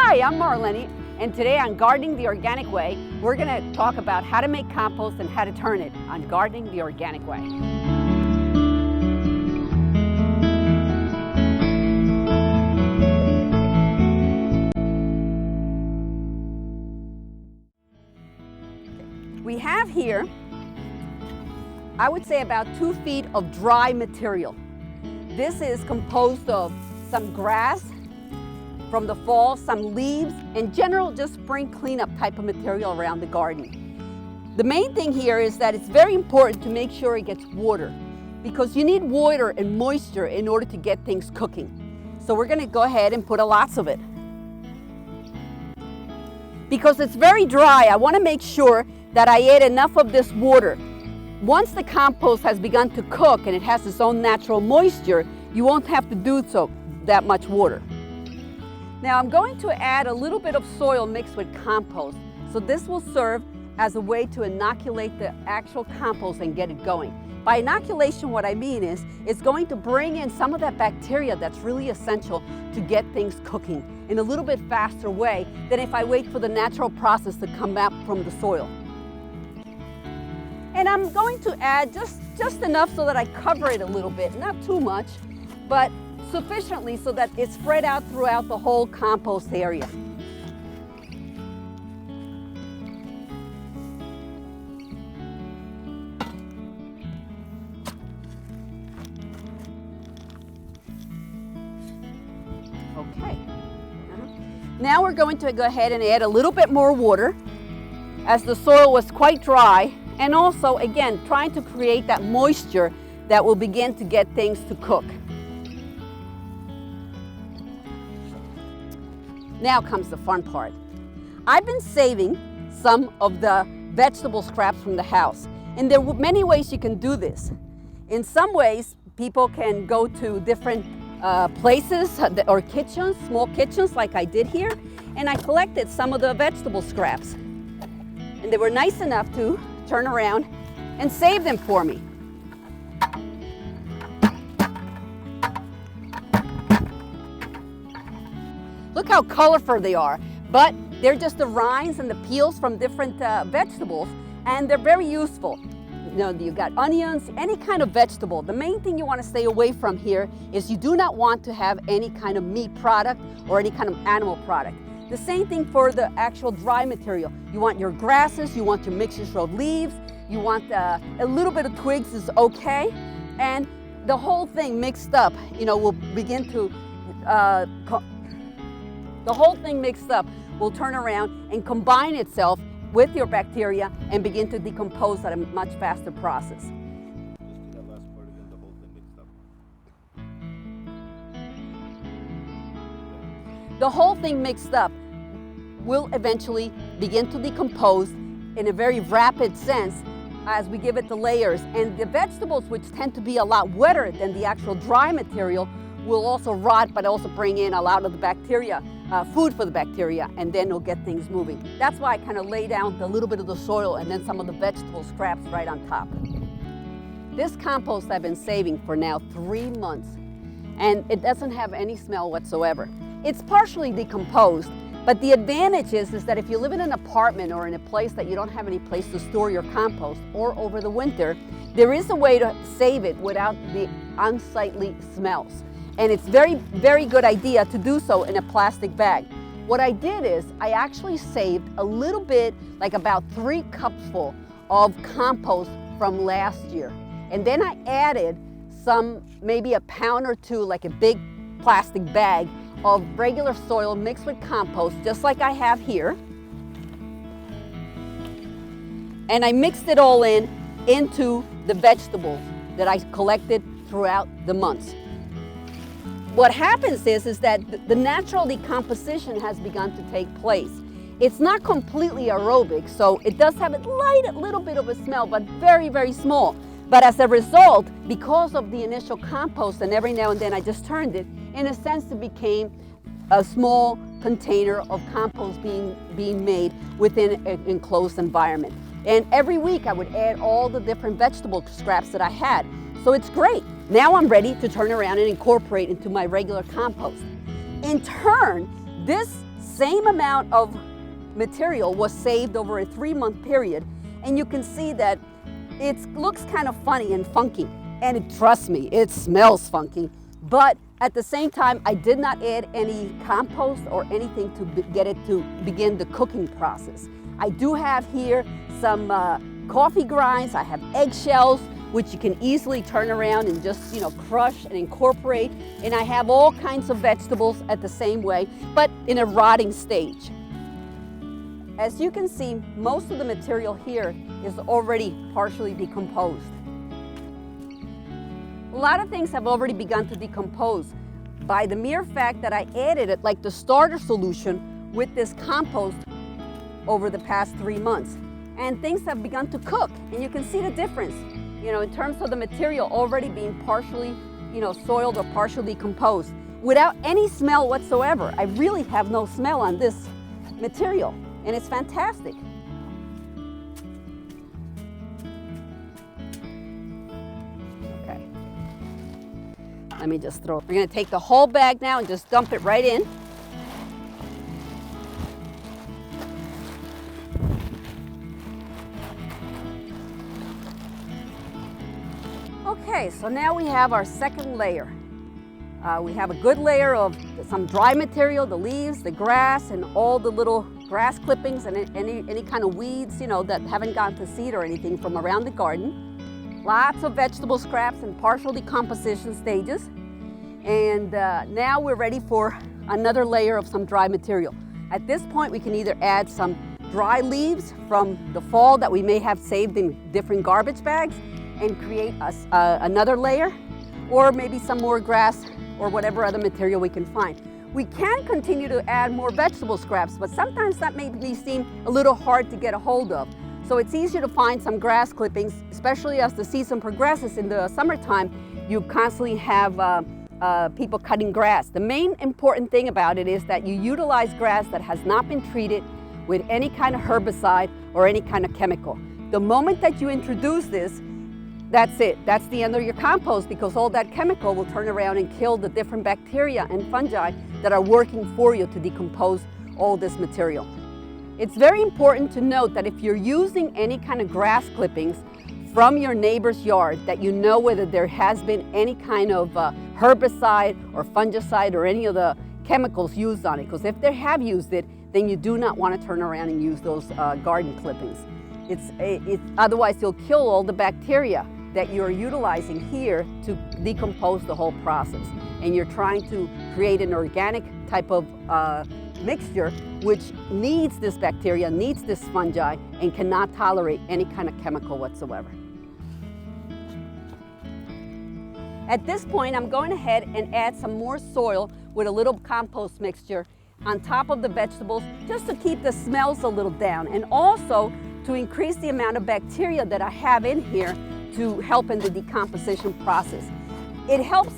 Hi, I'm Marlene, and today on Gardening the Organic Way, we're going to talk about how to make compost and how to turn it on Gardening the Organic Way. We have here, I would say about 2 feet of dry material. This is composed of some grass from the fall, some leaves, and general just spring cleanup type of material around the garden. The main thing here is that it's very important to make sure it gets water, because you need water and moisture in order to get things cooking. So we're going to go ahead and put lots of it. Because it's very dry, I want to make sure that I add enough of this water. Once the compost has begun to cook and it has its own natural moisture, you won't have to do so that much water. Now I'm going to add a little bit of soil mixed with compost. So this will serve as a way to inoculate the actual compost and get it going. By inoculation, what I mean is it's going to bring in some of that bacteria that's really essential to get things cooking in a little bit faster way than if I wait for the natural process to come out from the soil. And I'm going to add just enough so that I cover it a little bit, not too much, but sufficiently so that it's spread out throughout the whole compost area. Okay. Now we're going to go ahead and add a little bit more water, as the soil was quite dry, and also, again, trying to create that moisture that will begin to get things to cook. Now comes the fun part. I've been saving some of the vegetable scraps from the house, and there are many ways you can do this. In some ways, people can go to different places or kitchens, small kitchens like I did here, and I collected some of the vegetable scraps. And they were nice enough to turn around and save them for me. Look how colorful they are, but they're just the rinds and the peels from different vegetables, and they're very useful. You know, you got onions, any kind of vegetable. The main thing you want to stay away from here is you do not want to have any kind of meat product or any kind of animal product. The same thing for the actual dry material. You want your grasses, you want your mixtures of leaves, you want a little bit of twigs is okay, and the whole thing mixed up, you know, will begin to the whole thing mixed up will turn around and combine itself with your bacteria and begin to decompose at a much faster process. That last part again, the whole thing mixed up. The whole thing mixed up will eventually begin to decompose in a very rapid sense as we give it the layers. And the vegetables, which tend to be a lot wetter than the actual dry material, will also rot, but also bring in a lot of the bacteria, food for the bacteria, and then it'll get things moving. That's why I kind of lay down a little bit of the soil and then some of the vegetable scraps right on top. This compost I've been saving for now 3 months, and it doesn't have any smell whatsoever. It's partially decomposed, but the advantage is that if you live in an apartment or in a place that you don't have any place to store your compost, or over the winter, there is a way to save it without the unsightly smells. And it's very, very good idea to do so in a plastic bag. What I did is I actually saved a little bit, like about 3 cups full of compost from last year. And then I added some, maybe a pound or 2, like a big plastic bag of regular soil mixed with compost, just like I have here. And I mixed it all into the vegetables that I collected throughout the months. What happens is that the natural decomposition has begun to take place. It's not completely aerobic, so it does have a little bit of a smell, but very, very small. But as a result, because of the initial compost, and every now and then I just turned it, in a sense it became a small container of compost being made within an enclosed environment. And every week I would add all the different vegetable scraps that I had. So it's great. Now I'm ready to turn around and incorporate into my regular compost. In turn, this same amount of material was saved over a 3-month period. And you can see that it looks kind of funny and funky. And trust me, it smells funky. But at the same time, I did not add any compost or anything to get it to begin the cooking process. I do have here some coffee grinds. I have eggshells, which you can easily turn around and just, crush and incorporate. And I have all kinds of vegetables at the same way, but in a rotting stage. As you can see, most of the material here is already partially decomposed. A lot of things have already begun to decompose by the mere fact that I added it, like the starter solution, with this compost over the past 3 months. And things have begun to cook, and you can see the difference, in terms of the material already being partially, soiled or partially decomposed without any smell whatsoever. I really have no smell on this material, and it's fantastic. Okay. Let me just we're gonna take the whole bag now and just dump it right in. Okay, so now we have our second layer. We have a good layer of some dry material, the leaves, the grass, and all the little grass clippings and any kind of weeds, that haven't gone to seed or anything from around the garden. Lots of vegetable scraps in partial decomposition stages. And now we're ready for another layer of some dry material. At this point, we can either add some dry leaves from the fall that we may have saved in different garbage bags and create another layer, or maybe some more grass or whatever other material we can find. We can continue to add more vegetable scraps, but sometimes that may seem a little hard to get a hold of. So it's easier to find some grass clippings, especially as the season progresses. In the summertime, you constantly have people cutting grass. The main important thing about it is that you utilize grass that has not been treated with any kind of herbicide or any kind of chemical. The moment that you introduce this, that's it. That's the end of your compost, because all that chemical will turn around and kill the different bacteria and fungi that are working for you to decompose all this material. It's very important to note that if you're using any kind of grass clippings from your neighbor's yard, that you know whether there has been any kind of herbicide or fungicide or any of the chemicals used on it. Because if they have used it, then you do not want to turn around and use those garden clippings. Otherwise you'll kill all the bacteria that you're utilizing here to decompose the whole process. And you're trying to create an organic type of mixture which needs this bacteria, needs this fungi, and cannot tolerate any kind of chemical whatsoever. At this point, I'm going ahead and add some more soil with a little compost mixture on top of the vegetables, just to keep the smells a little down, and also to increase the amount of bacteria that I have in here to help in the decomposition process. It helps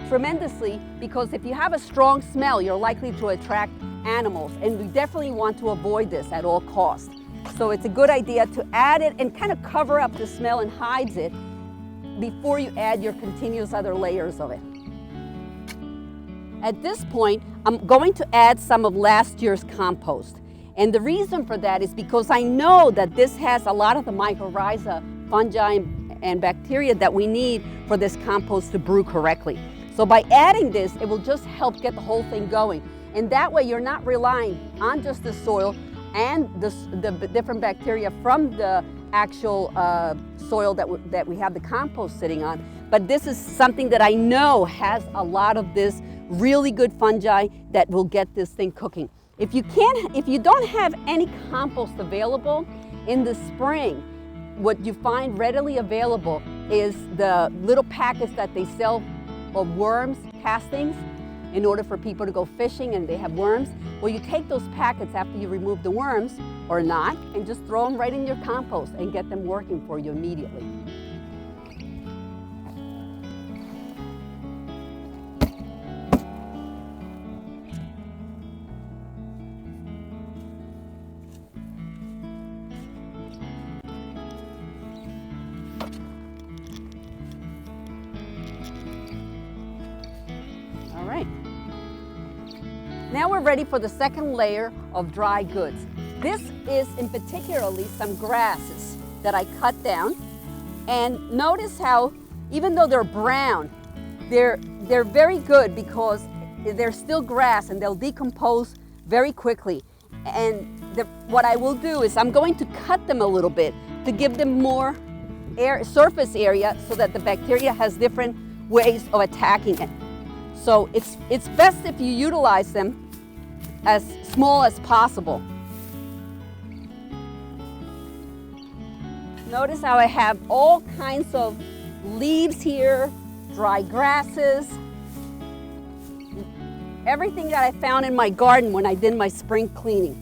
tremendously because if you have a strong smell, you're likely to attract animals, and we definitely want to avoid this at all costs. So it's a good idea to add it and kind of cover up the smell and hides it before you add your continuous other layers of it. At this point, I'm going to add some of last year's compost. And the reason for that is because I know that this has a lot of the mycorrhiza, fungi, and bacteria that we need for this compost to brew correctly. So by adding this, it will just help get the whole thing going. And that way you're not relying on just the soil and the different bacteria from the actual soil that we have the compost sitting on. But this is something that I know has a lot of this really good fungi that will get this thing cooking. If you don't have any compost available in the spring, what you find readily available is the little packets that they sell of worms castings in order for people to go fishing and they have worms. Well, you take those packets after you remove the worms, or not, and just throw them right in your compost and get them working for you immediately. Now Now we're ready for the second layer of dry goods. This is in particularly some grasses that I cut down. And notice how, even though they're brown, they're very good because they're still grass and they'll decompose very quickly. And what I will do is I'm going to cut them a little bit to give them more surface area so that the bacteria has different ways of attacking it. So it's best if you utilize them as small as possible. Notice how I have all kinds of leaves here, dry grasses, everything that I found in my garden when I did my spring cleaning.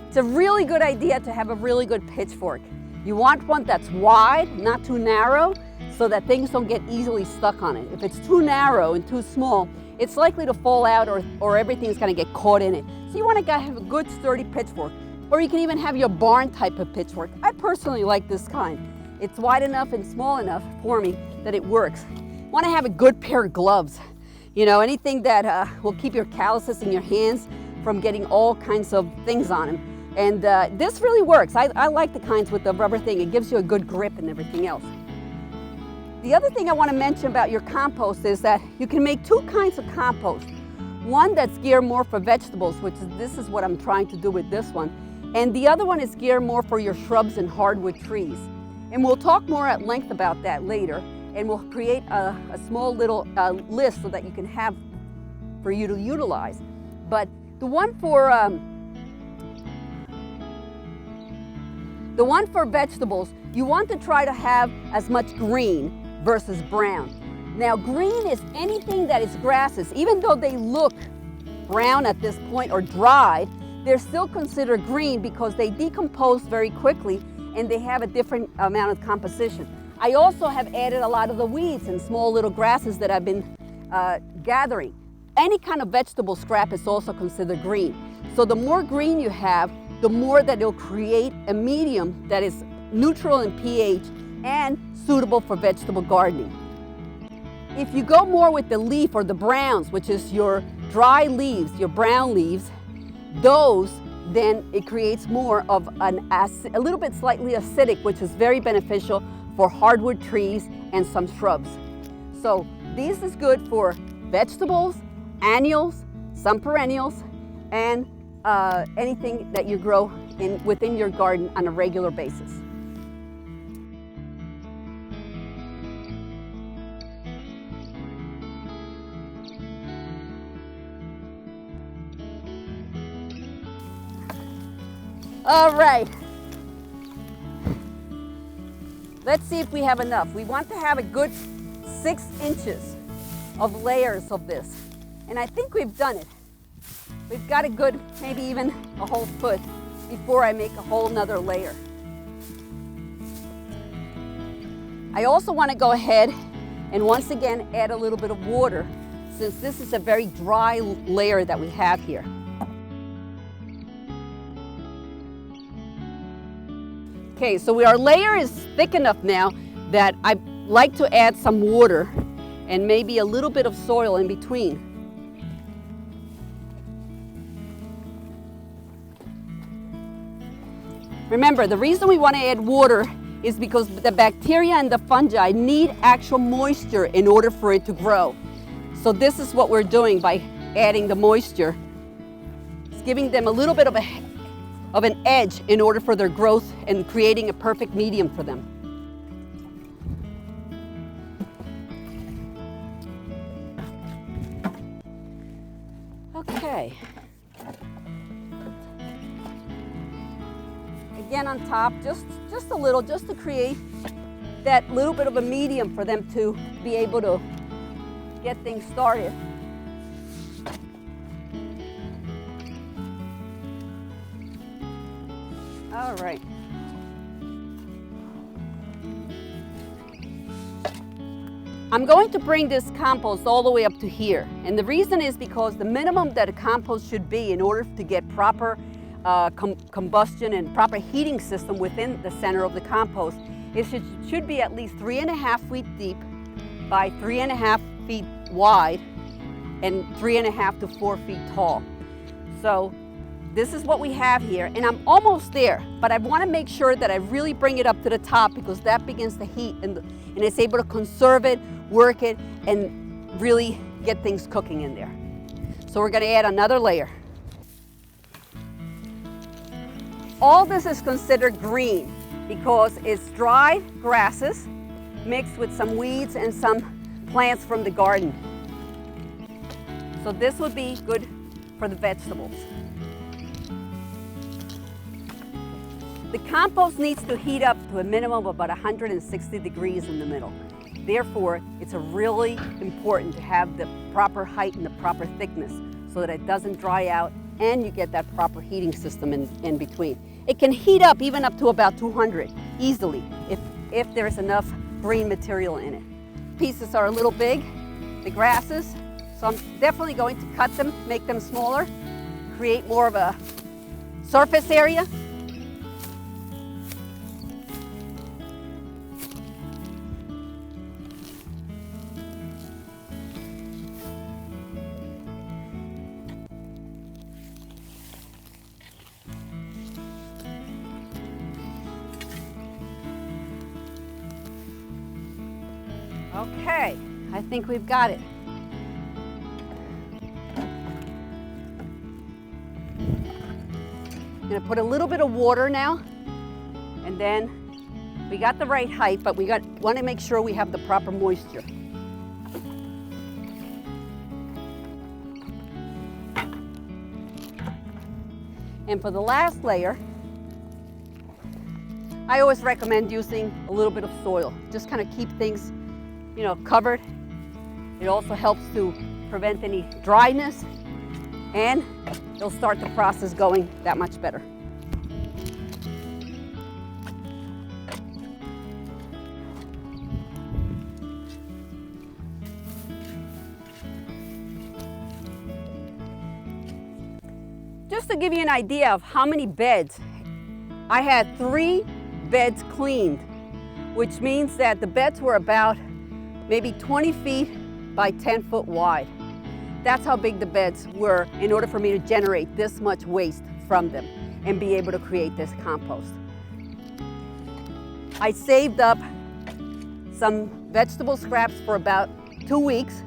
It's a really good idea to have a really good pitchfork. You want one that's wide, not too narrow, so that things don't get easily stuck on it. If it's too narrow and too small, it's likely to fall out or everything's gonna get caught in it. So you wanna have a good sturdy pitchfork, or you can even have your barn type of pitchfork. I personally like this kind. It's wide enough and small enough for me that it works. You wanna have a good pair of gloves. You know, anything that will keep your calluses in your hands from getting all kinds of things on them. And this really works. I like the kinds with the rubber thing. It gives you a good grip and everything else. The other thing I want to mention about your compost is that you can make two kinds of compost. One that's geared more for vegetables, this is what I'm trying to do with this one. And the other one is geared more for your shrubs and hardwood trees. And we'll talk more at length about that later. And we'll create a small little list so that you can have for you to utilize. But the one for vegetables, you want to try to have as much green versus brown. Now, green is anything that is grasses. Even though they look brown at this point or dried, they're still considered green because they decompose very quickly and they have a different amount of composition. I also have added a lot of the weeds and small little grasses that I've been gathering. Any kind of vegetable scrap is also considered green. So the more green you have, the more that it'll create a medium that is neutral in pH and suitable for vegetable gardening. If you go more with the leaf or the browns, which is your dry leaves, your brown leaves, those, then it creates more of a little bit slightly acidic, which is very beneficial for hardwood trees and some shrubs. So this is good for vegetables, annuals, some perennials, and anything that you grow within your garden on a regular basis. All right. Let's see if we have enough. We want to have a good 6 inches of layers of this. And I think we've done it. We've got a good, maybe even a whole foot before I make a whole nother layer. I also want to go ahead and once again add a little bit of water since this is a very dry layer that we have here. Okay, so our layer is thick enough now that I like to add some water and maybe a little bit of soil in between. Remember, the reason we want to add water is because the bacteria and the fungi need actual moisture in order for it to grow. So this is what we're doing by adding the moisture. It's giving them a little bit of an edge in order for their growth and creating a perfect medium for them. Okay. Again on top, just a little, just to create that little bit of a medium for them to be able to get things started. All right. I'm going to bring this compost all the way up to here. And the reason is because the minimum that a compost should be in order to get proper combustion and proper heating system within the center of the compost, it should be at least 3.5 feet deep by 3.5 feet wide and 3.5 to 4 feet tall. So this is what we have here, and I'm almost there, but I want to make sure that I really bring it up to the top because that begins to heat and it's able to conserve it, work it, and really get things cooking in there. So we're going to add another layer. All this is considered green because it's dried grasses mixed with some weeds and some plants from the garden. So this would be good for the vegetables. The compost needs to heat up to a minimum of about 160 degrees in the middle. Therefore, it's really important to have the proper height and the proper thickness so that it doesn't dry out and you get that proper heating system in between. It can heat up even up to about 200 easily if there's enough green material in it. Pieces are a little big, the grasses, so I'm definitely going to cut them, make them smaller, create more of a surface area. Okay, I think we've got it. I'm gonna put a little bit of water now, and then we got the right height, but we want to make sure we have the proper moisture. And for the last layer, I always recommend using a little bit of soil. Just kind of keep things, covered. It also helps to prevent any dryness, and it'll start the process going that much better. Just to give you an idea of how many beds, I had 3 beds cleaned, which means that the beds were about maybe 20 feet by 10 foot wide. That's how big the beds were in order for me to generate this much waste from them and be able to create this compost. I saved up some vegetable scraps for about 2 weeks,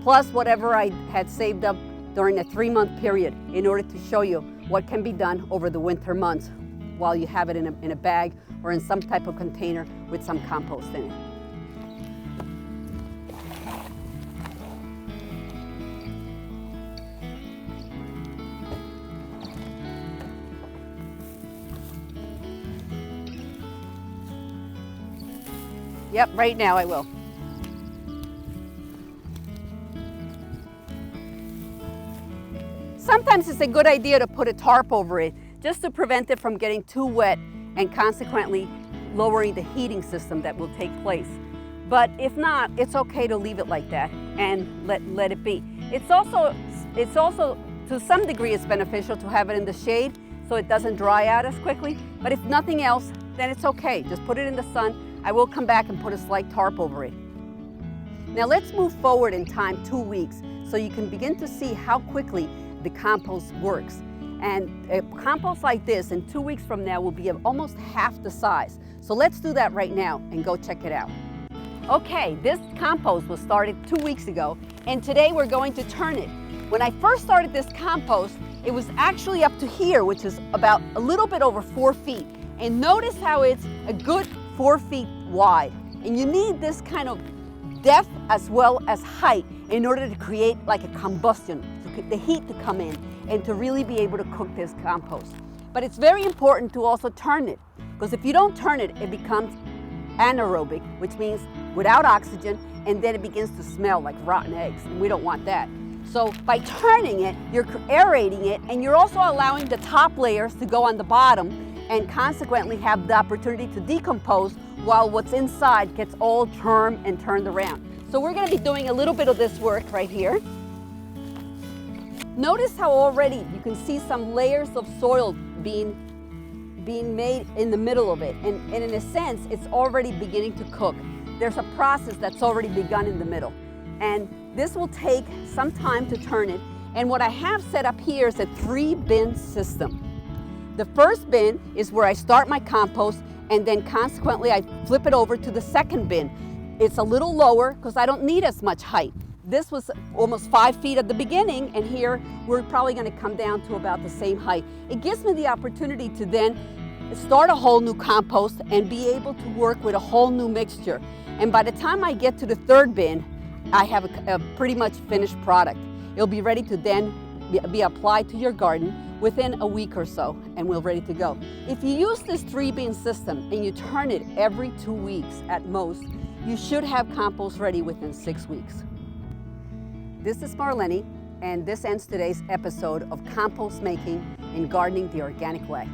plus whatever I had saved up during a 3-month period in order to show you what can be done over the winter months while you have it in a bag or in some type of container with some compost in it. Yep, right now I will. Sometimes it's a good idea to put a tarp over it just to prevent it from getting too wet and consequently lowering the heating system that will take place. But if not, it's okay to leave it like that and let it be. It's also to some degree it's beneficial to have it in the shade so it doesn't dry out as quickly. But if nothing else, then it's okay. Just put it in the sun. I will come back and put a slight tarp over it. Now let's move forward in time 2 weeks so you can begin to see how quickly the compost works. And a compost like this in 2 weeks from now will be of almost half the size. So let's do that right now and go check it out. Okay, this compost was started 2 weeks ago, and today we're going to turn it. When I first started this compost, it was actually up to here, which is about a little bit over 4 feet. And notice how it's a good 4 feet wide. And you need this kind of depth as well as height in order to create like a combustion, the heat to come in and to really be able to cook this compost. But it's very important to also turn it, because if you don't turn it, it becomes anaerobic, which means without oxygen, and then it begins to smell like rotten eggs, and we don't want that. So by turning it, you're aerating it, and you're also allowing the top layers to go on the bottom and consequently have the opportunity to decompose while what's inside gets all turned around. So we're going to be doing a little bit of this work right here. Notice how already you can see some layers of soil being made in the middle of it. And in a sense, it's already beginning to cook. There's a process that's already begun in the middle. And this will take some time to turn it. And what I have set up here is a 3-bin system. The first bin is where I start my compost, and then consequently I flip it over to the second bin. It's a little lower because I don't need as much height. This was almost 5 feet at the beginning, and here we're probably going to come down to about the same height. It gives me the opportunity to then start a whole new compost and be able to work with a whole new mixture. And by the time I get to the third bin, I have a pretty much finished product. It'll be ready to then be applied to your garden within a week or so, and we're ready to go. If you use this 3-bin system and you turn it every 2 weeks at most, you should have compost ready within 6 weeks. This is Marlene, and this ends today's episode of Compost Making and Gardening the Organic Way.